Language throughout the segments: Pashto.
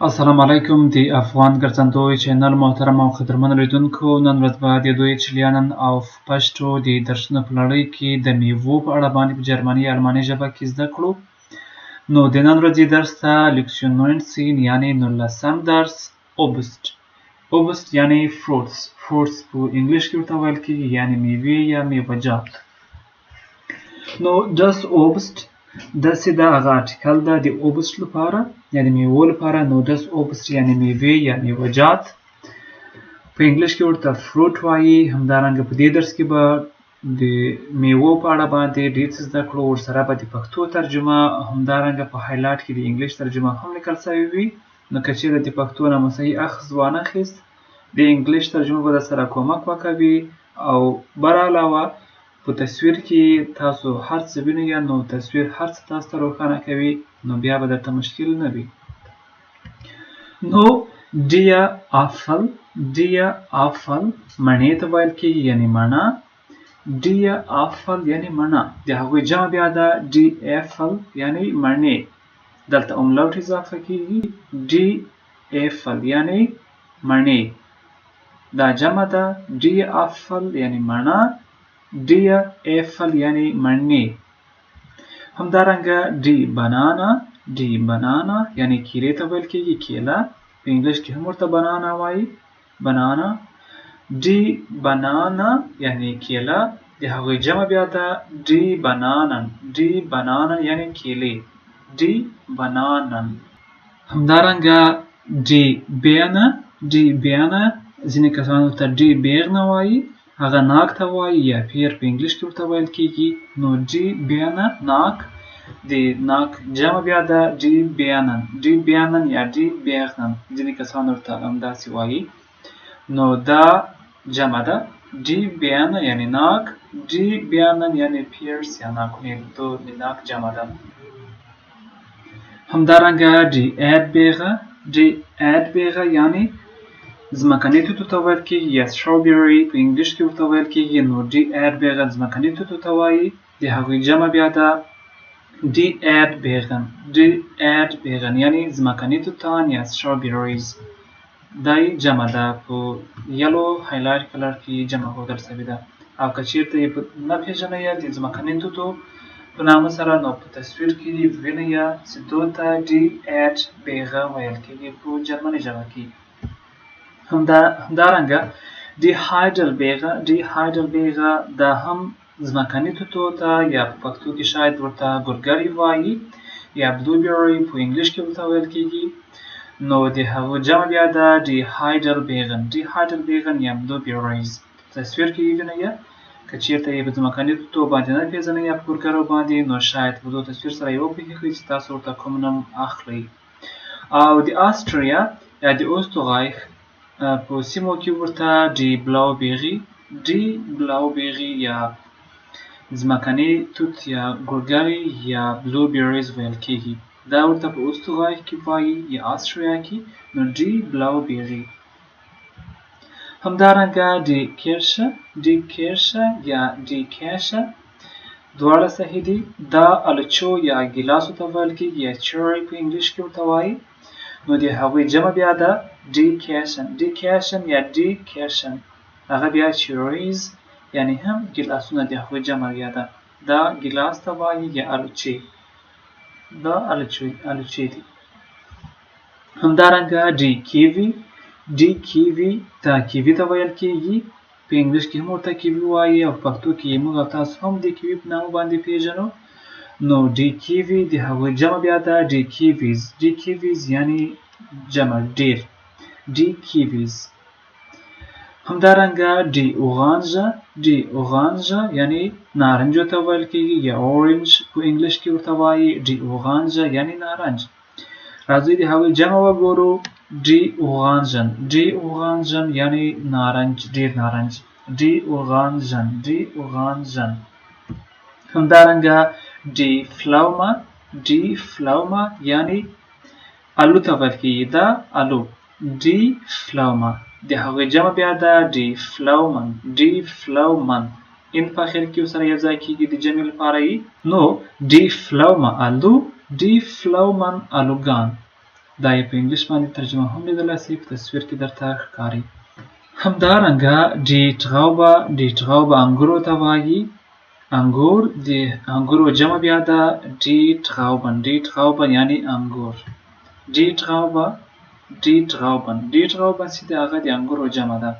السلام علیکم د افغان ګرځندوی چینل محترم او قدرمن لیدونکو، نن ورځ به د Deutsch lernen Auf Paschto د درسونو په لړۍ کې د میوو په اړه باندې په جرمني یا الماني ژبه کې زده کړو. نو د نن ورځې درس ته L19 یعنی 19 درس Obst. Obst یعنی fruits په انګلیش کې ورته ویل کېږي، یعنی میوې یا میوه‌جات. نو das Obst داسې دا هغه ارټیکل ده د Obst لپاره یا د میوو لپاره. نو das Obst یعنی میوې یا میوه‌جات په انګلیش کې ورته فروټ وایي. همدارنګه په دې درس کې به د میوو په اړه باندې ډېر څه زده کړو، ورسره به د پښتو ترجمه همدارنګه په هایلایټ کې د انګلیش ترجمه هم لیکل شوې وي. نو که چېرې د پښتو نه مو صحیح اخذ وانخیست، د انګلیش ترجمه به درسره کومک وکوي. او بر علاوه په تصویر کې تاسو هر څه وینئ، نو تصویر هر څه تاسو ته روښانه کوي، نو بیا به درته مشکل نه وي. نو der Apfel مڼې ته ویل کېږي، یعنی مڼه. der Apfel یعنی مڼه، د هغوی جمع بیا ده die Äpfel یعنی مڼې، دلته املاوټ اضافه کېږي. die Äpfel یعنی مڼې، دا جمع ده. der Apfel یعنی مڼه، der Äpfel یعنی مڼې. همدارنګه die Banana یعنی کیلې ته ویل کېږي، کیله په انګلیش کې هم ورته بنانا وایي، بنانا. die Banana یعنی کیله، د هغوی جمع بیا ده die Bananen یعنی کیلې، die Bananen. همدارنګه die Birne ځینې کسان ورته die Birne وایي، هغه ناک ته وایي یا پیر په انګلیش کې ورته ویل کېږي. نو die Birne ناک، د ناک جمع بیا ده die Birnen یا die Birnen، ځینې کسان ورته همداسې وایي. نو دا جمع ده die Birne یعنی ناک، die Birnen یعنی پیرس یا ناکونه، د ناک جمع ده. همدارنګه die Erdbeere یعنی ځمکني توتو ته ویل کېږي یا strawberry په انګلیش کې ورته ویل کېږي. نو die Erdbeere ځمکني توتو ته وایي، د هغوی جمع بیا ده die Erdbeeren یعنی ځمکني توتان یا strawberries، دا یې جمع ده، په یلو هایلایټ کلر کې جمع ښودل شوې ده. او که چېرته یې نه پېژنئ د ځمکني توتو په نامه سره، نو په تصویر کې وینئ چې دو ته die Erdbeere ویل کېږي په جرمني ژبه کې. همدارنګه die Heidelbeere دا هم ځمکني توتو ته یا په پښتو کې شاید ورته ګورګري وایي یا blueberry په انګلیش کې ورته ویل کېږي. نو د هغو جمع بیا ده die Heidelbeeren یا blueberries. تصویر کې وینئ، که چېرته یې په ځمکني توتو باندې نه پېژنئ یا په ګورګرو باندې، نو شاید په دو تصویر سره یې وپوهېږئ چې تاسو ورته کوم نوم اخلئ. او د آسټریا یا د اوسترایخ په سیمو کې ورته die Blaubeere یا ځمکني توت یا ګورګري یا blueberries ویل کېږي. دا ورته په اوسترایخ کې وایي یا آسټریا کې، نو die Blaubeere. همدارنګه die Kirsche یا die Kirsche دواړه صحیح دي. دا الچو یا ګیلاسو ته ویل کېږي یا cherry په انګلیش کې ورته وایي. نو د هغوی جمع بیا ده die Kirschen یا die Kirschen، هغه بیا cherries یعنی هم ګیلاسونه د هغوی جمع بیا ده. دا ګیلاس ته وایي یا الوچې، دا الوچې دي. همدارنګه die Kiwi دا کیوي ته ویل کېږي، په انګلیش کې هم ورته کیوي وایي او په پښتو کې موږ او تاسو هم د کیوي په نامه باندې پېژنو. نو die Kiwi د هغوی جمع بیا ده die Kiwis یعنی جمع ډېر، die Kiwis. همدارنګه die Orange یعنی نارنجو ته ویل کېږي یا orange په انګلیش کې ورته وایي. die Orange یعنی نارنج. راځئ د هغوی جمع وګورو die Orangen یعنی نارنج، ډېر نارنج، die Orangen. همدارنګه die Pflaume یعنی الو ته ویل کېږي، دا الو، die Pflaume. د هغوی جمع بیا ده die Pflaumen. ان په اخر کې سره یو ځای کېږي د جمع لپاره یې. نو die Pflaume الو، die Pflaumen الوګان. دا یې په انګلیش باندې ترجمه هم لیدلی سئ په تصویر کې درته ښکاري. همدارنګه die Traube انګورو ته وایي. انګور د انګورو جمع بیا ده die Trauben یعنی انګور. die Trauben چې د هغه د انګورو جمع ده.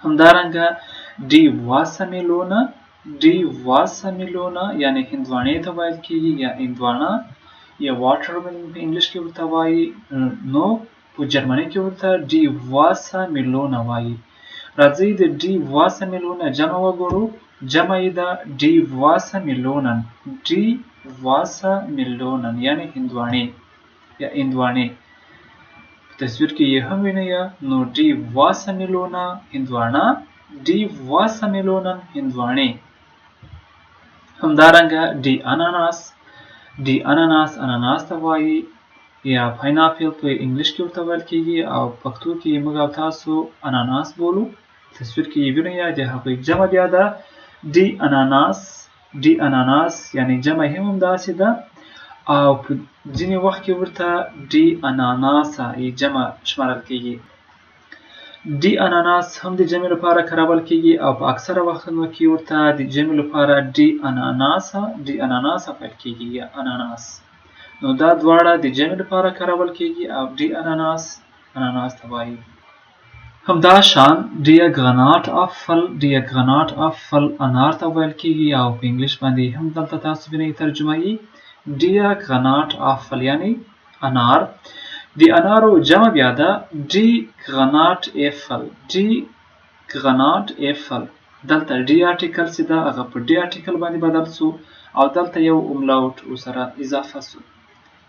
همدارنګه die Wassermelone یعنی هندواڼې ته ویل کېږي یا هندواڼه یا watermelon په انګلیش کې ورته وایي، نو په جرمني کې ورته die Wassermelone وایي. راځئ د die Wassermelone جمع وګورو. جمع یې ده die Wassermelonen یعنی هندواڼې یا هندواڼې. په تصویر کې یې هم وینئ، نو die Wassermelone هندواڼه، die Wassermelonen هندواڼې. همدارنګه die اناناس ته وایي یا پایناپل په انګلیش کې ورته ویل کېږي او پښتو کې موږ او تاسو اناناس بولو. تصویر کې یې وینئ د هغوی جمع بیا ده die اناناس یعنی جمع هم همداسې ده او په ځینې وخت کې ورته die اناناسه جمع شمارل کېږي. die اناناس هم د جمع لپاره کارول کېږي او په اکثره وختونو کې ورته د جمع لپاره die اناناسه پیل کېږي یا اناناس. نو دا دواړه د جمع لپاره کارول کېږي او die اناناس ته وایي. همداشان die Granatapfel انار ته ویل کېږي او په انګلیش باندې هم دلته تاسو وینئ ترجمه یې die Granatapfel یعنی انار. د انارو جمع بیا ده die Granatapfel. دلته die آرټیکل چې ده هغه په die آرټیکل باندې بدل سو او دلته یو املاوټ ورسره اضافه سو.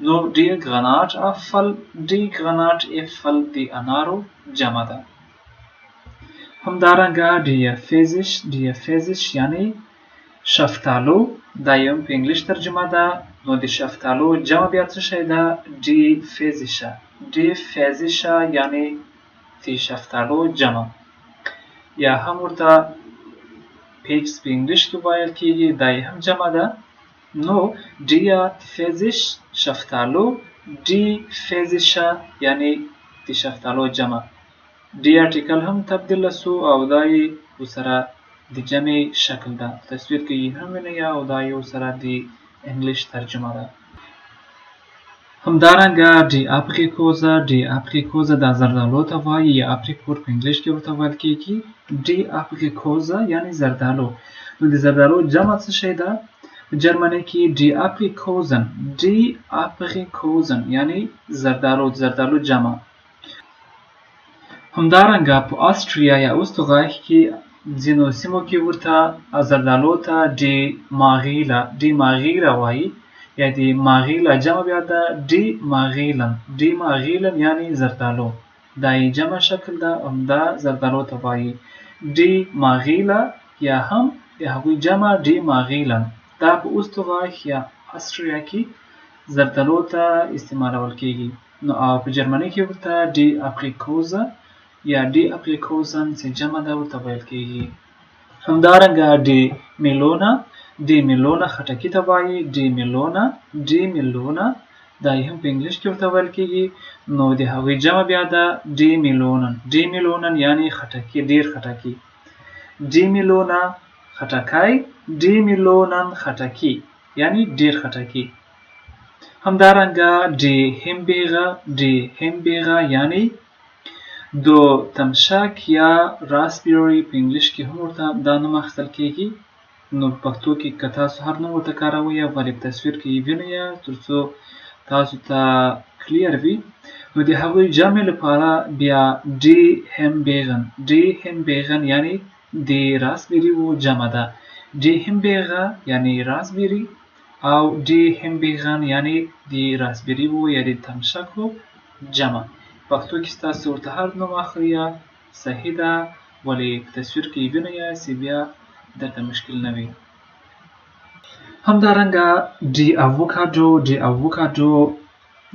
نو die Granatapfel د انارو جمع ده. همدارنګه die Pfirsich یعنی شفتالو، دا یې هم په انګلیش ترجمه ده. نو د شفتالو جمع بیا څه شی ده die Pfirsiche یعنی د شفتالو جمع یا هم ورته پیچز په انګلیش کې ویل کېږي، دا یې هم جمع ده. نو die Pfirsich شفتالو، die Pfirsiche یعنی د شفتالو جمع. دی آرټیکل هم تبدیل سو او دا یې ورسره د جمع شکل ده. تصویر کې یې هم وینئ او دا یې ورسره د انګلیش ترجمه ده. همدارنګه die Aprikose دا زردالو ته وایي یا اپریکوټ په انګلیش کې ورته ویل کېږي. die Aprikose یعنی زردالو. نو د زردالو جمع څه شی ده؟ په جرمني کې die Aprikosen یعنی زردالو جمع. همدارنګه په آسټریا یا اوسترایخ کې ځینو سیمو کې ورته زردالو ته die Maghila وایي یا د ماغیله جمع بیا ده die Maghillen یعنی زردالو. دا یې جمع شکل ده، همدا زردالو ته وایي die Maghila یا هم د هغوی جمع die Maghillen. دا په اوسترایخ یا آسټریا کې زردالو ته استعمالول کېږي. نو او په جرمني کې ورته die Aprikose یا die Aprikosen چې جمع ده ورته ویل کېږي. همدارنګه die Melone خټکي ته وایي die Melone دا یې هم په انګلیش کې ورته ویل کېږي. نو د هغوی جمع بیا ده die Melonen یعنی خټکي، ډیر خټکي. die Melone خټکی، die Melonen خټکي یعنی ډیر خټکي. همدارنګه die Himbeere یعنی دو تمشک یا راسبیری په انګلیش کې هم ورته دا نوم اخیستل کېږي. نو پښتو کې که تاسو هر نوم ورته کاروئ ولې په تصویر کې یې وینئ ترڅو تاسو ته کلیر وي. نو د هغوی جمع لپاره بیا die Himbeeren یعنی د راسبیری و جمع ده. die Himbeere یعنی راسبیری او die Himbeeren یعنی د راسبیری و یا د تمشک و جمع. پښتو کې ستاسو ورته هر نوم اخلئ صحیح ده، ولې په تصویر کې یې وینئ چې بیا درته مشکل نه وي. همدارنګه die Avocado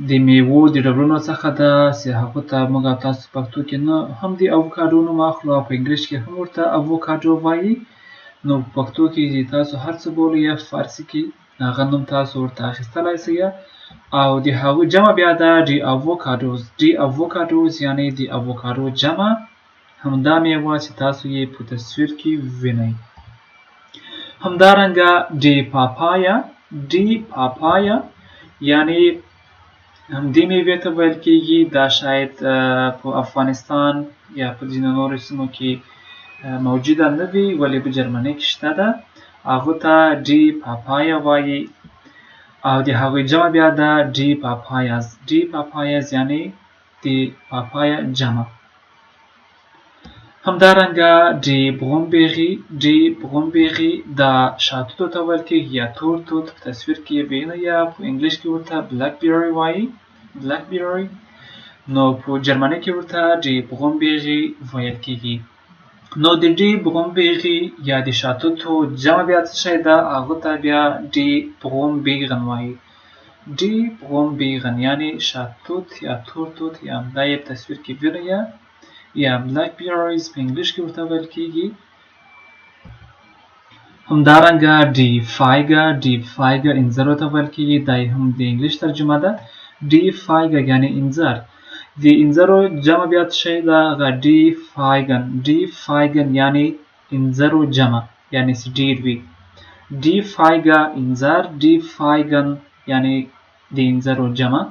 د میوو د ډولونو څخه ده چې هغو ته موږ او تاسو پښتو کې نه هم د اووکاډو نوم اخلو او په انګلیش کې هم ورته اووکاډو وایي. نو پښتو کې تاسو هر څه بولئ یا فارسي کې هغه نوم تاسو ورته اخیستلی شئ. او د هغوی جمع بیا ده die avocados. die avocados یعنی د avocado جمع همدا میوه چې تاسو یې په تصویر کې وینئ. همدارنګه die papaya یعنی همدې میوې ته ویل کېږي. دا شاید په افغانستان یا په ځینو نورو سیمو کې موجوده نه وي ولې په جرمني کې شته ده. هغو ته die papaya وایي او د هغوی جمع بیا ده die papayas. die papayas یعنی د پاپایا جمع. همدارنګه die brombeere دا شاتوتو ته ویل کېږي یا تور توت په تصویر کې یې وینئ یا په انګلیش کې ورته blackberry وایي. blackberry نو په جرمني کې ورته die brombeere ویل کېږي. نو د die brombeere یا د شاتوتو جمع بیا څه شی ده؟ هغو ته بیا die brombeeren وایي. die brombeeren یعنی شاتوت یا تور توت یا همدا یې په تصویر کې وینئ یا blackberries په انګلیش کې ورته ویل کېږي. همدارنګه die Feige انځرو ته ویل کېږي. دا هم د انګلیش ترجمه ده. die Feige یعنی انځر. د انځرو جمع بیا څه شی ده؟ هغه die Feigen یعنی انځرو جمع یعنی چې ډېر وي. die Feige انځر. die Feigen یعنی د انځرو جمع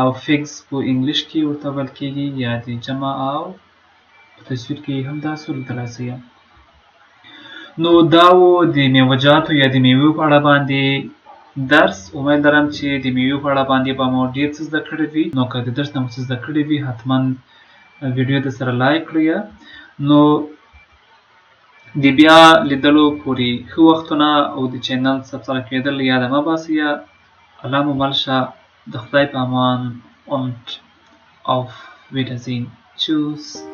او figs په انګلیش کې ورته ویل کېږي یا د جمع او په تصویر کې هم تاسو لیدلی شئ. نو دا و د میوه‌جاتو یا د میوې په اړه باندې درس. امید لرم چې د میوې په اړه باندې به مو ډېر څه زده کړي وي. نو که د درس نه مو څه زده کړي وي حتما ویډیو درسره لایک کړئ. نو د بیا لیدلو پورې ښه وختونه او د چینل سبسکرایب کېدل یاد مه باسئ. الله مو مل شه. د خدای په امان und auf Wiedersehen. Tschüss.